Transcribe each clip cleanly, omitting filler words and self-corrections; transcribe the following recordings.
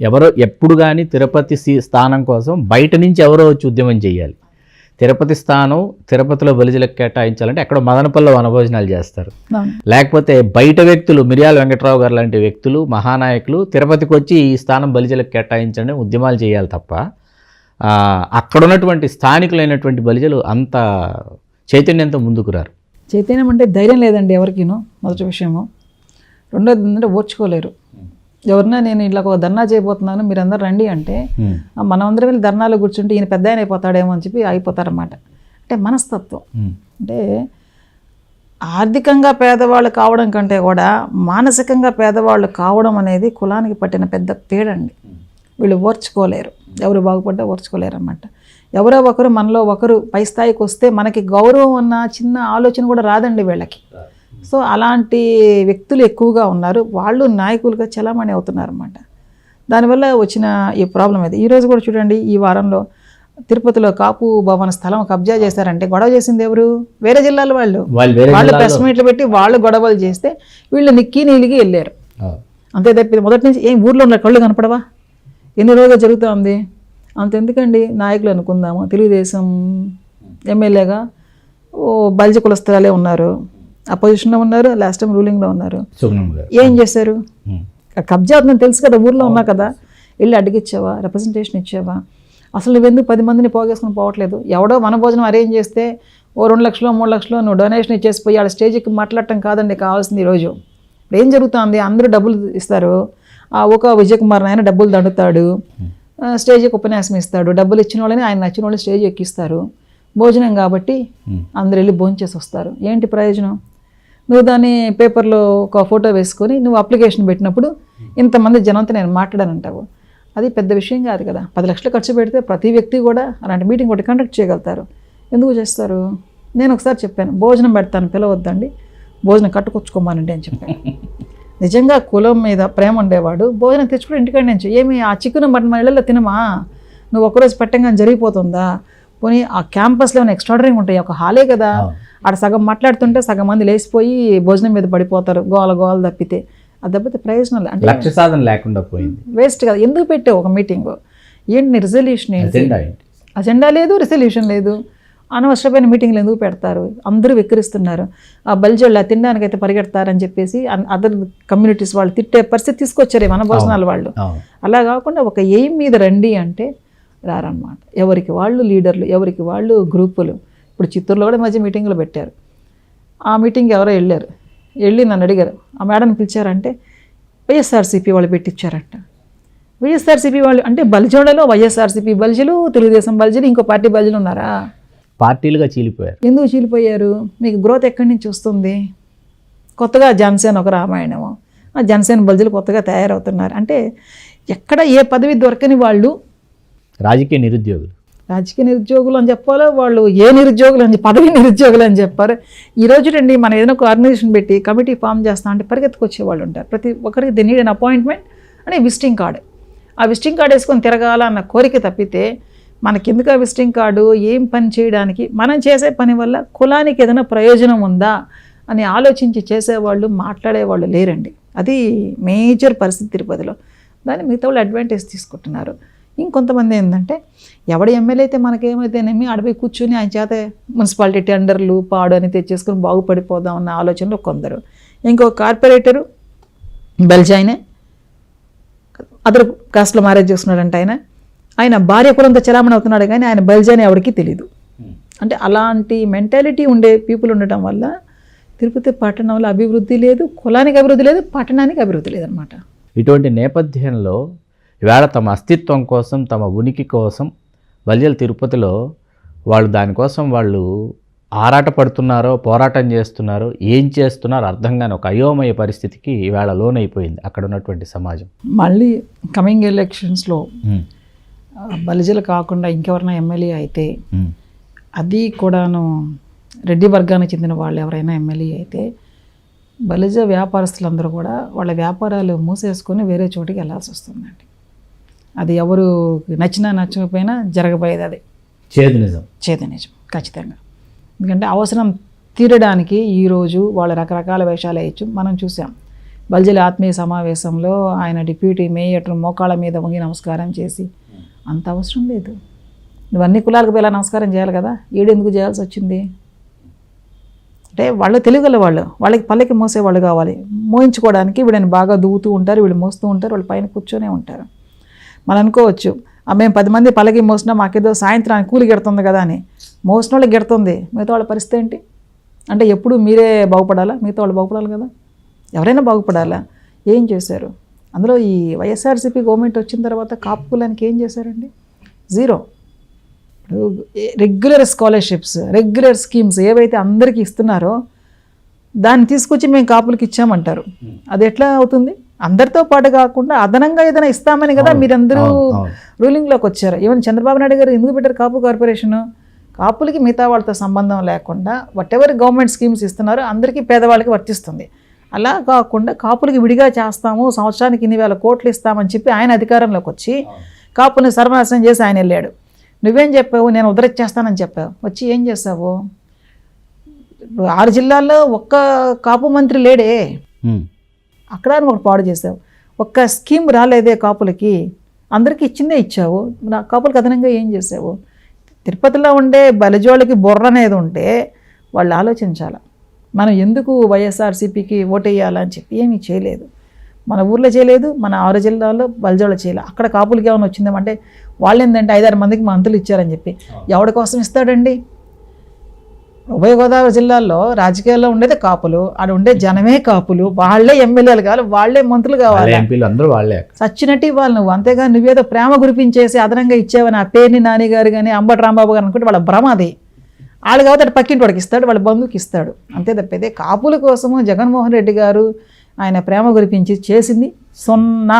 ఎవరో ఎప్పుడు కానీ తిరుపతి స్థానం కోసం బయట నుంచి ఎవరో వచ్చి ఉద్యమం చేయాలి. తిరుపతి స్థానం తిరుపతిలో బలిజలకు కేటాయించాలంటే ఎక్కడ మదనపల్లిలో వనభోజనాలు చేస్తారు. లేకపోతే బయట వ్యక్తులు మిర్యాల వెంకట్రావు గారు లాంటి వ్యక్తులు మహానాయకులు తిరుపతికి వచ్చి ఈ స్థానం బలిజలకు కేటాయించండి ఉద్యమాలు చేయాలి తప్ప అక్కడ ఉన్నటువంటి స్థానికులైనటువంటి బలిజలు అంత చైతన్యంతో ముందుకు రారు. చైతన్యం అంటే ధైర్యం లేదండి ఎవరికినూ, మొదటి విషయము. రెండోది ఏంటంటే ఓర్చుకోలేరు. ఎవరన్నా నేను ఇట్లా ఒక ధర్నా చేయబోతున్నాను మీరు అందరు రండి అంటే మనం అందరం వెళ్ళి ధర్నాలో కూర్చుంటే ఈయన పెద్ద ఆయన అయిపోతాడేమో అని చెప్పి అయిపోతారన్నమాట. అంటే మనస్తత్వం. అంటే ఆర్థికంగా పేదవాళ్ళు కావడం కంటే కూడా మానసికంగా పేదవాళ్ళు కావడం అనేది కులానికి పట్టిన పెద్ద పేడండి. వీళ్ళు ఓర్చుకోలేరు, ఎవరు బాగుపడ్డా ఓర్చుకోలేరు అన్నమాట. ఎవరో ఒకరు మనలో ఒకరు పై స్థాయికి వస్తే మనకి గౌరవం అన్న చిన్న ఆలోచన కూడా రాదండి వీళ్ళకి. సో అలాంటి వ్యక్తులు ఎక్కువగా ఉన్నారు, వాళ్ళు నాయకులుగా చలామణి అవుతున్నారు అన్నమాట. దానివల్ల వచ్చిన ఈ ప్రాబ్లం అది. ఈరోజు కూడా చూడండి, ఈ వారంలో తిరుపతిలో కాపు భవన స్థలం కబ్జా చేశారంటే గొడవ చేసింది ఎవరు? వేరే జిల్లాల వాళ్ళు ప్రెస్ మీట్లు పెట్టి వాళ్ళు గొడవలు చేస్తే వీళ్ళు నిక్కి నీలిగి వెళ్ళారు. అంతే తప్పింది. మొదటి నుంచి ఏం ఊర్లో ఉన్న కళ్ళు కనపడవా? ఎన్ని రోజులు జరుగుతుంది? అంతెందుకండి, నాయకులు అనుకుందాము, తెలుగుదేశం ఎమ్మెల్యేగా బలిజ కులస్తురాలే ఉన్నారు, అపోజిషన్లో ఉన్నారు, లాస్ట్ టైం రూలింగ్లో ఉన్నారు. ఏం చేశారు? కబ్జా అవుతుందని తెలుసు కదా, ఊర్లో ఉన్నా కదా, వెళ్ళి అడిగిచ్చావా? రిప్రజెంటేషన్ ఇచ్చావా? అసలు నువ్వెందుకు 10 మందిని పోగేసుకుని పోవట్లేదు? ఎవడో వనభోజనం అరేంజ్ చేస్తే ఓ 2 లక్షలు 3 లక్షలు నువ్వు డొనేషన్ ఇచ్చేసిపోయి ఆడ స్టేజ్కి మాట్లాడటం కాదండి కావాల్సింది. ఈరోజు ఇప్పుడు ఏం జరుగుతుంది? అందరూ డబ్బులు ఇస్తారు, ఒక విజయ్ కుమార్ ఆయన డబ్బులు దండుతాడు, స్టేజ్కి ఉపన్యాసం ఇస్తాడు, డబ్బులు ఇచ్చిన వాళ్ళని ఆయన నచ్చిన వాళ్ళు స్టేజ్ ఎక్కిస్తారు, భోజనం కాబట్టి అందరు వెళ్ళి భోంచేసి వస్తారు. ఏంటి ప్రయోజనం? నువ్వు దాన్ని పేపర్లో ఒక ఫోటో వేసుకొని నువ్వు అప్లికేషన్ పెట్టినప్పుడు ఇంతమంది జనంతో నేను మాట్లాడానంటావు. అది పెద్ద విషయం కాదు కదా. 10 లక్షలు ఖర్చు పెడితే ప్రతి వ్యక్తి కూడా అలాంటి మీటింగ్ ఒకటి కండక్ట్ చేయగలుగుతారు. ఎందుకు చేస్తారు? నేను ఒకసారి చెప్పాను, భోజనం పెడతాను పిలవద్దండి, భోజనం కట్టుకొచ్చుకోమానండి అని చెప్పాను. నిజంగా కులం మీద ప్రేమ ఉండేవాడు భోజనం తెచ్చుకుని ఇంటికాడ నుంచి ఏమి ఆ చికెన్ మటన్ మన ఇళ్ళల్లో తినమా? నువ్వు ఒకరోజు పెట్టంగానే జరిగిపోతుందా? పోనీ ఆ క్యాంపస్లో ఏమైనా ఎక్స్ట్రాడనరీ ఉంటాయి, ఒక హాలే కదా, ఆడ సగం మాట్లాడుతుంటే సగం మంది లేచిపోయి భోజనం మీద పడిపోతారు, గోల గోల తప్పితే. అది తప్పితే ప్రయోజనం అంటే లక్ష్య సాధన లేకుండా పోయింది, వేస్ట్ కదా. ఎందుకు పెట్టావు ఒక మీటింగ్? ఏంటి రిజల్యూషన్? ఏంటి అజెండా లేదు, రిజల్యూషన్ లేదు, అనవసరమైన మీటింగ్లు ఎందుకు పెడతారు? అందరూ వెక్కిరిస్తున్నారు. ఆ బలిజోళ్ళు తినడానికైతే పరిగెడతారని చెప్పేసి అదర్ కమ్యూనిటీస్ వాళ్ళు తిట్టే పరిస్థితి తీసుకొచ్చారు మన భోజనాలు వాళ్ళు. అలా కాకుండా ఒక ఎయిమ్ మీద రండి అంటే రారన్నమాట. ఎవరికి వాళ్ళు లీడర్లు, ఎవరికి వాళ్ళు గ్రూపులు. ఇప్పుడు చిత్తూరులో కూడా మధ్య మీటింగ్లు పెట్టారు. ఆ మీటింగ్కి ఎవరో వెళ్ళి నన్ను అడిగారు, ఆ మేడంని పిలిచారంటే వైఎస్ఆర్సీపీ వాళ్ళు పెట్టించారంట. వైఎస్ఆర్సీపీ వాళ్ళు అంటే బలిజోళ్ళలో వైఎస్ఆర్సీపీ బలిజలు, తెలుగుదేశం బలిజలు, ఇంకో పార్టీ బలిజలు ఉన్నారా? పార్టీలుగా చీలిపోయారు. ఎందుకు చీలిపోయారు? మీకు గ్రోత్ ఎక్కడి నుంచి వస్తుంది? కొత్తగా జనసేన ఒక రామాయణము, ఆ జనసేన బలిజలు కొత్తగా తయారవుతున్నారు. అంటే ఎక్కడ ఏ పదవి దొరకని వాళ్ళు రాజకీయ నిరుద్యోగులు అని చెప్పాలో, వాళ్ళు ఏ నిరుద్యోగులు అని పదవి నిరుద్యోగులు అని చెప్పారు. ఈరోజు రండి మనం ఏదైనా ఒక ఆర్గనైజేషన్ పెట్టి కమిటీ ఫామ్ చేస్తాం అంటే పరిగెత్తుకొచ్చే వాళ్ళు ఉంటారు. ప్రతి ఒక్కరికి ది నీడ్ అన్ అపాయింట్మెంట్ అని విజిటింగ్ కార్డు, ఆ విజిటింగ్ కార్డు వేసుకొని తిరగాల అన్న కోరిక తప్పితే మనకెందుకు ఆ విజిటింగ్ కార్డు? ఏం పని చేయడానికి? మనం చేసే పని వల్ల కులానికి ఏదైనా ప్రయోజనం ఉందా అని ఆలోచించి చేసేవాళ్ళు, మాట్లాడేవాళ్ళు లేరండి. అది మేజర్ పరిస్థితి తిరుపతిలో. దాన్ని మిగతా వాళ్ళు అడ్వాంటేజ్ తీసుకుంటున్నారు. ఇంకొంతమంది ఏంటంటే ఎవడ ఎమ్మెల్యే అయితే మనకేమైతేనేమి అడవి కూర్చొని ఆయన చేత మున్సిపాలిటీ టెండర్లు పాడు అని తెచ్చేసుకొని బాగుపడిపోదాం అన్న ఆలోచనలో కొందరు. ఇంకో కార్పొరేటరు బెల్జాయినే అదర్ కాస్ట్లో మ్యారేజ్ చేసుకున్నాడంటే ఆయన భార్య కులంతో చలామణి అవుతున్నాడు, కానీ ఆయన బెల్జాయిని ఎవరికి తెలియదు. అంటే అలాంటి మెంటాలిటీ ఉండే పీపుల్ ఉండటం వల్ల తిరుపతి పట్టణంలో అభివృద్ధి లేదు, కులానికి అభివృద్ధి లేదు, పట్టణానికి అభివృద్ధి లేదనమాట. ఇటువంటి నేపథ్యంలో ఇవాళ తమ అస్తిత్వం కోసం, తమ ఉనికి కోసం బలిజలు తిరుపతిలో వాళ్ళు దానికోసం వాళ్ళు ఆరాటపడుతున్నారో, పోరాటం చేస్తున్నారో, ఏం చేస్తున్నారో అర్థం కాని ఒక అయోమయ పరిస్థితికి ఇవాళ లోనైపోయింది అక్కడ ఉన్నటువంటి సమాజం. మళ్ళీ కమింగ్ ఎలక్షన్స్లో బలిజలు కాకుండా ఇంకెవరైనా ఎమ్మెల్యే అయితే, అది కూడాను రెడ్డి వర్గానికి చెందిన వాళ్ళు ఎవరైనా ఎమ్మెల్యే అయితే, బలిజ వ్యాపారస్తులందరూ కూడా వాళ్ళ వ్యాపారాలు మూసేసుకొని వేరే చోటికి వెళ్ళాల్సి వస్తుందండి. అది ఎవరు నచ్చినా నచ్చకపోయినా జరగబోయేది అది. చేదు నిజం ఖచ్చితంగా. ఎందుకంటే అవసరం తీరడానికి ఈరోజు వాళ్ళు రకరకాల వేషాలు వేయచ్చు. మనం చూసాం బల్జలి ఆత్మీయ సమావేశంలో ఆయన డిప్యూటీ మేయర్ మోకాళ్ళ మీద వంగి నమస్కారం చేసి, అంత అవసరం లేదు. నువ్వు అన్ని కులాలకు పోయి ఇలా నమస్కారం చేయాలి కదా, ఎందుకు చేయాల్సి వచ్చింది? అంటే వాళ్ళు తెలుగుల వాళ్ళకి పల్లెకి మోసేవాళ్ళు కావాలి. మోయించుకోవడానికి వీళ్ళని బాగా దూవుతూ ఉంటారు, వీళ్ళు మోస్తూ ఉంటారు, వాళ్ళు పైన కూర్చొనే ఉంటారు. మనం అనుకోవచ్చు, మేము 10 మంది పల్లకి మోసినా మాకేదో సాయంత్రానికి కూలి గెడుతుంది కదా అని. మోసిన వాళ్ళకి గెడుతుంది, మిగతా వాళ్ళ పరిస్థితి ఏంటి? అంటే ఎప్పుడు మీరే బాగుపడాలా? మిగతా వాళ్ళు బాగుపడాలి కదా, ఎవరైనా బాగుపడాలా? ఏం చేశారు? అందులో ఈ వైఎస్ఆర్సీపీ గవర్నమెంట్ వచ్చిన తర్వాత కాపు కులానికి ఏం చేశారండి? Zero. Regular scholarships, regular schemes ఏవైతే అందరికీ ఇస్తున్నారో దాన్ని తీసుకొచ్చి మేము కాపులకి ఇచ్చామంటారు. అది ఎట్లా అవుతుంది? అందరితో పాటు కాకుండా అదనంగా ఏదైనా ఇస్తామని కదా మీరందరూ రూలింగ్లోకి వచ్చారు. ఈవెన్ చంద్రబాబు నాయుడు గారు ఎందుకు పెట్టారు కాపు కార్పొరేషను? కాపులకి మిగతా వాళ్ళతో సంబంధం లేకుండా వాట్ ఎవర్ గవర్నమెంట్ స్కీమ్స్ ఇస్తున్నారో అందరికీ పేదవాళ్ళకి వర్తిస్తుంది. అలా కాకుండా కాపులకి విడిగా చేస్తాము, సంవత్సరానికి ఇన్ని వేల కోట్లు ఇస్తామని చెప్పి ఆయన అధికారంలోకి వచ్చి కాపుని సర్వనాశనం చేసి ఆయన వెళ్ళాడు. నువ్వేం చెప్పావు? నేను ఉద్ధరించేస్తానని చెప్పావు. వచ్చి ఏం చేసావు? 6 జిల్లాల్లో ఒక్క కాపు మంత్రి లేడే, అక్కడ ఒకటి పాడు చేసావు. ఒక్క స్కీమ్ రాలేదే కాపులకి, అందరికీ ఇచ్చిందే ఇచ్చావు. నా కాపులకు అదనంగా ఏం చేసావు? తిరుపతిలో ఉండే బలిజోళ్ళకి బుర్ర అనేది ఉంటే వాళ్ళు ఆలోచించాలి, మనం ఎందుకు వైఎస్ఆర్సీపీకి ఓటేయాలని చెప్పి. ఏమీ చేయలేదు, మన ఊర్లో చేయలేదు, మన 6 జిల్లాల్లో బలిజోళ్ళు చేయలేదు. అక్కడ కాపులకి ఏమైనా వచ్చిందామంటే వాళ్ళు ఏంటంటే 5-6 మందికి మంత్రులు ఇచ్చారని చెప్పి. ఎవరి కోసం ఇస్తాడండి? ఉభయ గోదావరి జిల్లాల్లో రాజకీయాల్లో ఉండేది కాపులు, ఆడ ఉండే జనమే కాపులు, వాళ్ళే ఎమ్మెల్యేలు కావాలి, వాళ్ళే మంత్రులు కావాలి, అందరూ వాళ్ళే సచ్చినట్టు ఇవ్వాలి నువ్వు. అంతేగా నువ్వేదో ప్రేమ గురిపించేసి అదనంగా ఇచ్చావని ఆ పేరుని నాని గారు కానీ అంబటి రాంబాబు గారు అనుకుంటే వాళ్ళ భ్రమ అది. వాళ్ళు కాబట్టి పక్కింటి వాడికి ఇస్తాడు, వాళ్ళ బంధువుకి ఇస్తాడు, అంతే తప్పితే కాపుల కోసము జగన్మోహన్ రెడ్డి గారు ఆయన ప్రేమ గురిపించి చేసింది 0.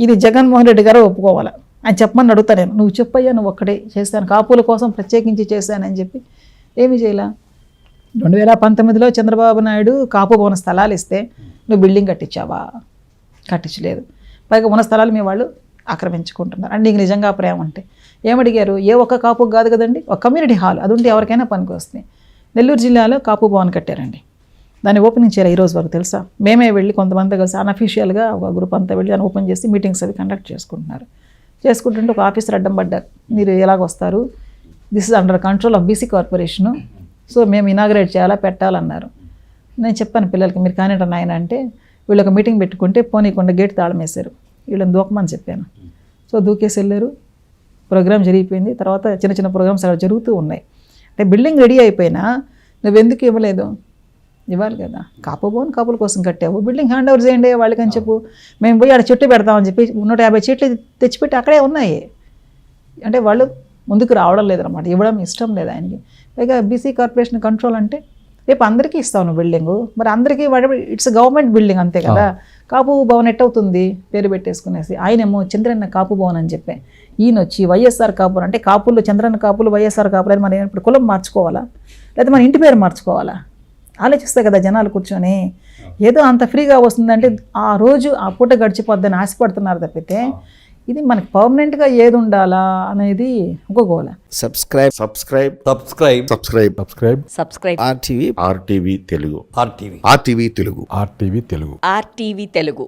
ఇది జగన్మోహన్ రెడ్డి గారు ఒప్పుకోవాలి. ఆయన చెప్పమని అడుగుతా నేను, నువ్వు చెప్పయ్యా, నువ్వు ఒక్కడే చేశాను కాపుల కోసం ప్రత్యేకించి చేశానని చెప్పి. ఏమీ చేయాల? 2019లో చంద్రబాబు నాయుడు కాపు భవన స్థలాలు ఇస్తే నువ్వు బిల్డింగ్ కట్టించావా? కట్టించలేదు. పైగా ఉన్న స్థలాలు మీ వాళ్ళు ఆక్రమించుకుంటున్నారు. అంటే నీకు నిజంగా ప్రేమ అంటే ఏమడిగారు? ఏ ఒక్క కాపు కాదు కదండి, ఒక కమ్యూనిటీ హాల్ అది ఉంటే ఎవరికైనా పనికి వస్తుంది. నెల్లూరు జిల్లాలో కాపు భవన్ కట్టారండి, దాన్ని ఓపెనింగ్ చేయాలి ఈరోజు వరకు తెలుసా? మేమే వెళ్ళి కొంతమంది కలిసి అన్అఫీషియల్గా ఒక గ్రూప్ అంతా వెళ్ళి దాన్ని ఓపెన్ చేసి మీటింగ్స్ అవి కండక్ట్ చేసుకుంటుంటే ఒక ఆఫీసర్ అడ్డం పడ్డారు, మీరు ఎలాగొస్తారు, this is under control of BC corporation, so మేము ఇనాగ్రేట్ చేయాలా పెట్టాలన్నారు. నేను చెప్పాను పిల్లలకి, మీరు కానిట నాయన అంటే వీళ్ళు ఒక మీటింగ్ పెట్టుకుంటే పోనీకుండా గేట్ తాళం వేశారు, వీళ్ళని దూకమని చెప్పాను. సో దూకేసి వెళ్ళారు, ప్రోగ్రామ్ జరిగిపోయింది. తర్వాత చిన్న చిన్న ప్రోగ్రామ్స్ అలా జరుగుతూ ఉన్నాయి. అంటే బిల్డింగ్ రెడీ అయిపోయినా నువ్వెందుకు ఇవ్వలేదు? ఇవ్వాలి కదా. కాపు భవన్ కాపుల కోసం కట్టావు, బిల్డింగ్ హ్యాండ్ ఓవర్ చేయండి వాళ్ళకి అని చెప్పు. మేము పోయి ఆడ చెట్టు పెడతామని చెప్పి 150 చెట్లు తెచ్చిపెట్టి అక్కడే ఉన్నాయి. అంటే వాళ్ళు ముందుకు రావడం లేదనమాట, ఇవ్వడం ఇష్టం లేదు ఆయనకి. పైగా బీసీ కార్పొరేషన్ కంట్రోల్ అంటే రేపు అందరికీ ఇస్తాను బిల్డింగు, మరి అందరికీ ఇట్స్ గవర్నమెంట్ బిల్డింగ్ అంతే కదా. కాపు భవన్ ఎట్టవుతుంది పేరు పెట్టేసుకునేసి? ఆయనేమో చంద్రన్న కాపు భవన్ అని చెప్పే, ఈయన వచ్చి వైఎస్ఆర్ కాపులు అంటే కాపులు చంద్రన్న కాపులు వైఎస్ఆర్ కాపులు అని మనం ఇప్పుడు కులం మార్చుకోవాలా, లేదా మన ఇంటి పేరు మార్చుకోవాలా? ఆలోచిస్తే కదా జనాలు కూర్చొని. ఏదో అంత ఫ్రీగా వస్తుందంటే ఆ రోజు ఆ పూట గడిచిపోద్దని ఆశపడుతున్నారు తప్పితే ఇది మనకి పర్మనెంట్గా ఏది ఉండాలా అనేది ఒక గోల. Subscribe RTV Telugu. RTV Telugu.